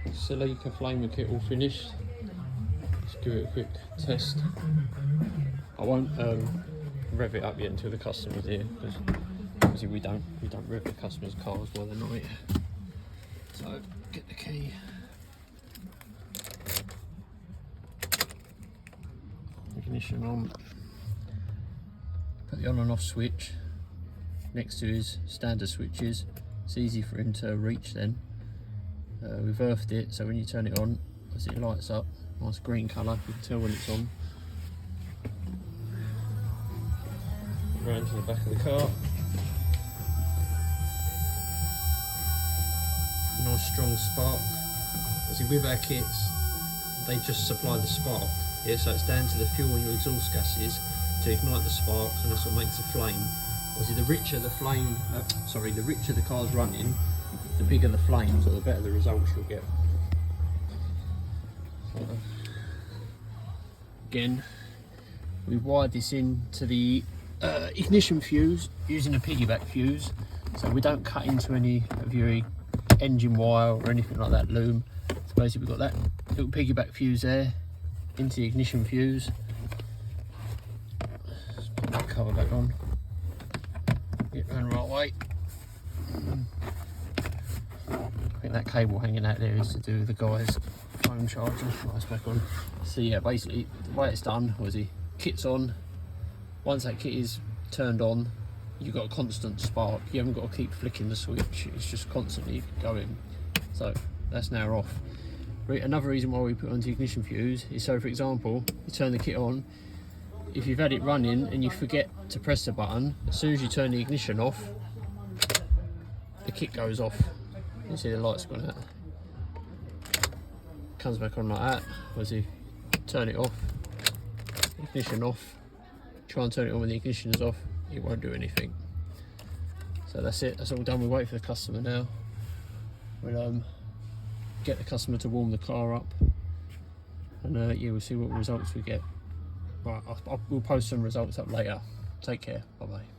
Celica Flamer Kit all finished. Let's give it a quick test. I won't rev it up yet until the customer's here, because obviously we don't rev the customer's cars while they're not here. So get the key. Ignition on. Put the on and off switch next to his standard switches. It's easy for him to reach then. We've earthed it, so when you turn it on, as it lights up, nice green colour, you can tell when it's on. Round to the back of the car. Nice strong spark. Obviously with our kits, they just supply the spark. Yeah, so it's down to the fuel and your exhaust gases to ignite the sparks, and that's what makes a flame. Obviously the richer the flame, the richer the car's running, the bigger the flames, or the better the results you'll get. So, again, we've wired this into the ignition fuse using a piggyback fuse, so we don't cut into any of your engine wire or anything like that loom. So basically we've got that little piggyback fuse there into the ignition fuse. Let's put that cover back on. Get it round the right way. I think that cable hanging out there is to do with the guy's phone charger. Right, back on. So yeah, basically the way it's done was the kit's on. Once that kit is turned on, you've got a constant spark. You haven't got to keep flicking the switch. It's just constantly going. So that's now off. Another reason why we put on the ignition fuse is so, for example, you turn the kit on. If you've had it running and you forget to press the button, as soon as you turn the ignition off, the kit goes off. You see the lights gone out. Comes back on like that. As you turn it off, ignition off. Try and turn it on when the ignition is off, it won't do anything. So that's it, that's all done. We wait for the customer now. We'll get the customer to warm the car up, and yeah, we'll see what results we get. Right, we'll post some results up later. Take care, bye bye.